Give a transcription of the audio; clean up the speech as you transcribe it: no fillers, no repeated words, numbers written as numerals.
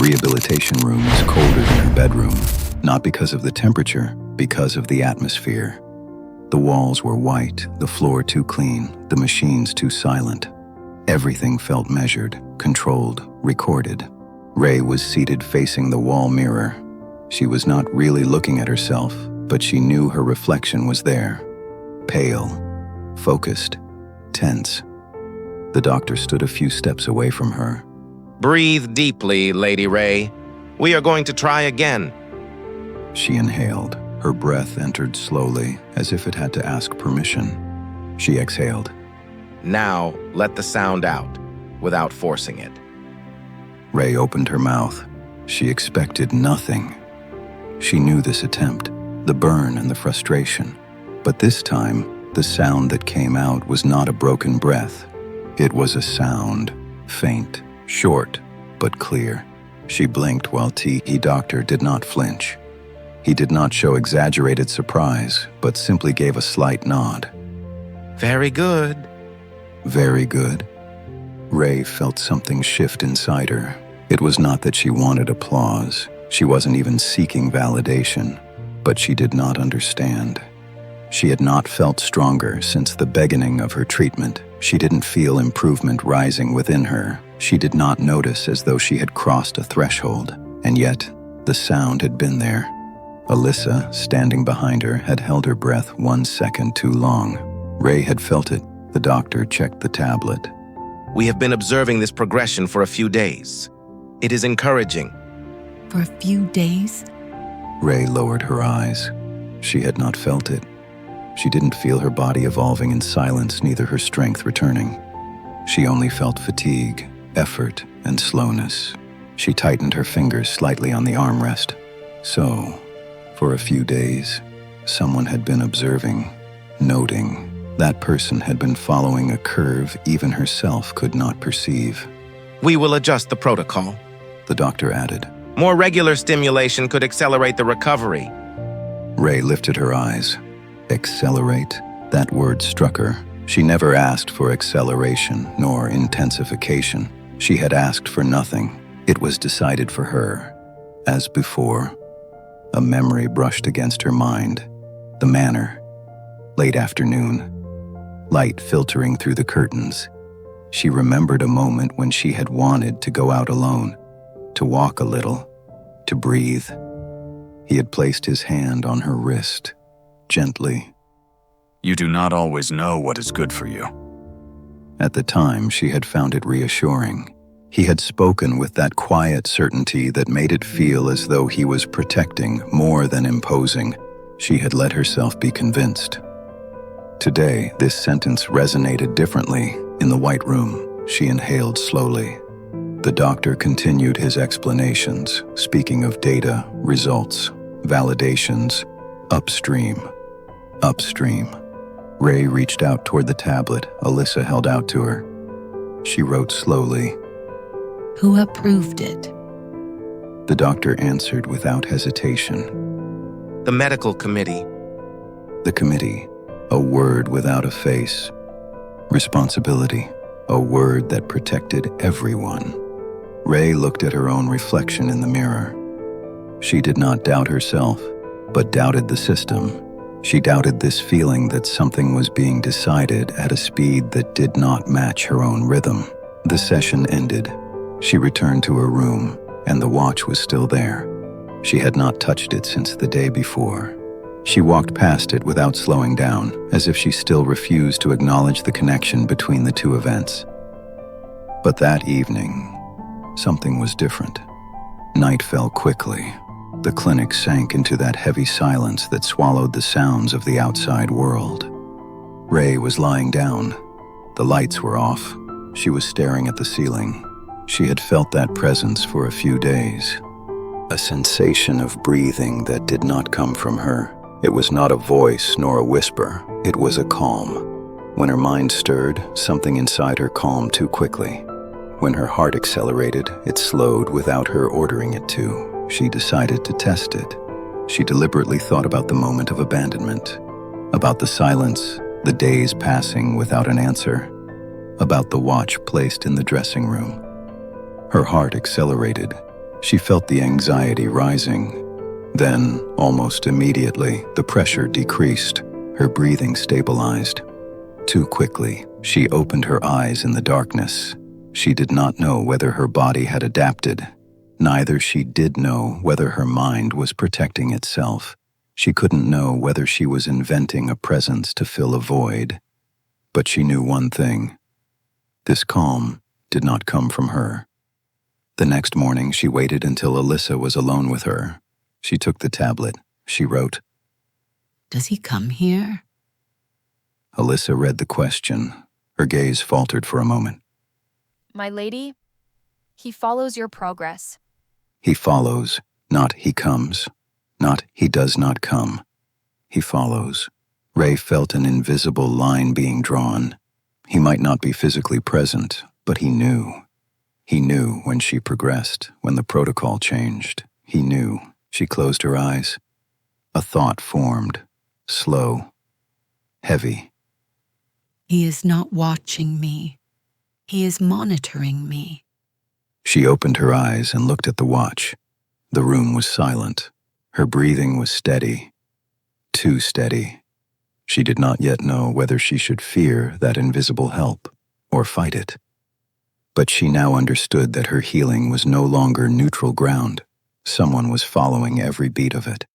rehabilitation room was colder than her bedroom, not because of the temperature, because of the atmosphere. The walls were white, the floor too clean, the machines too silent. Everything felt measured, controlled, recorded. Ray was seated facing the wall mirror. She was not really looking at herself, but she knew her reflection was there. Pale, focused, tense. The doctor stood a few steps away from her. Breathe deeply, Lady Ray. We are going to try again. She inhaled. Her breath entered slowly, as if it had to ask permission. She exhaled. Now, let the sound out, without forcing it. Ray opened her mouth. She expected nothing. She knew this attempt, the burn and the frustration. But this time, the sound that came out was not a broken breath. It was a sound, faint, short, but clear. She blinked while the doctor did not flinch. He did not show exaggerated surprise, but simply gave a slight nod. Very good. Very good. Ray felt something shift inside her. It was not that she wanted applause. She wasn't even seeking validation, but she did not understand. She had not felt stronger since the beginning of her treatment. She didn't feel improvement rising within her. She did not notice as though she had crossed a threshold, and yet the sound had been there. Alyssa, standing behind her, had held her breath 1 second too long. Ray had felt it. The doctor checked the tablet. We have been observing this progression for a few days. It is encouraging. For a few days? Ray lowered her eyes. She had not felt it. She didn't feel her body evolving in silence, neither her strength returning. She only felt fatigue, effort, and slowness. She tightened her fingers slightly on the armrest. So, for a few days, someone had been observing, noting. That person had been following a curve even herself could not perceive. We will adjust the protocol, the doctor added. More regular stimulation could accelerate the recovery. Ray lifted her eyes. Accelerate? That word struck her. She never asked for acceleration nor intensification. She had asked for nothing. It was decided for her. As before, a memory brushed against her mind. The manor. Late afternoon. Light filtering through the curtains. She remembered a moment when she had wanted to go out alone, to walk a little, to breathe. He had placed his hand on her wrist, gently. You do not always know what is good for you. At the time, she had found it reassuring. He had spoken with that quiet certainty that made it feel as though he was protecting more than imposing. She had let herself be convinced. Today, this sentence resonated differently. In the white room, she inhaled slowly. The doctor continued his explanations, speaking of data, results, validations, upstream. Upstream. Ray reached out toward the tablet Alyssa held out to her. She wrote slowly. Who approved it? The doctor answered without hesitation. The medical committee. The committee. A word without a face. Responsibility. A word that protected everyone. Ray looked at her own reflection in the mirror. She did not doubt herself, but doubted the system. She doubted this feeling that something was being decided at a speed that did not match her own rhythm. The session ended. She returned to her room, and the watch was still there. She had not touched it since the day before. She walked past it without slowing down, as if she still refused to acknowledge the connection between the two events. But that evening, something was different. Night fell quickly. The clinic sank into that heavy silence that swallowed the sounds of the outside world. Ray was lying down. The lights were off. She was staring at the ceiling. She had felt that presence for a few days. A sensation of breathing that did not come from her. It was not a voice nor a whisper. It was a calm. When her mind stirred, something inside her calmed too quickly. When her heart accelerated, it slowed without her ordering it to. She decided to test it. She deliberately thought about the moment of abandonment, about the silence, the days passing without an answer, about the watch placed in the dressing room. Her heart accelerated. She felt the anxiety rising. Then, almost immediately, the pressure decreased. Her breathing stabilized. Too quickly, she opened her eyes in the darkness. She did not know whether her body had adapted. Neither she did know whether her mind was protecting itself. She couldn't know whether she was inventing a presence to fill a void. But she knew one thing. This calm did not come from her. The next morning, she waited until Alyssa was alone with her. She took the tablet. She wrote, Does he come here? Alyssa read the question. Her gaze faltered for a moment. My lady, he follows your progress. He follows, not he comes. Not he does not come. He follows. Ray felt an invisible line being drawn. He might not be physically present, but he knew. He knew when she progressed, when the protocol changed. He knew. She closed her eyes. A thought formed, slow, heavy. He is not watching me. He is monitoring me. She opened her eyes and looked at the watch. The room was silent. Her breathing was steady. Too steady. She did not yet know whether she should fear that invisible help or fight it. But she now understood that her healing was no longer neutral ground. Someone was following every beat of it.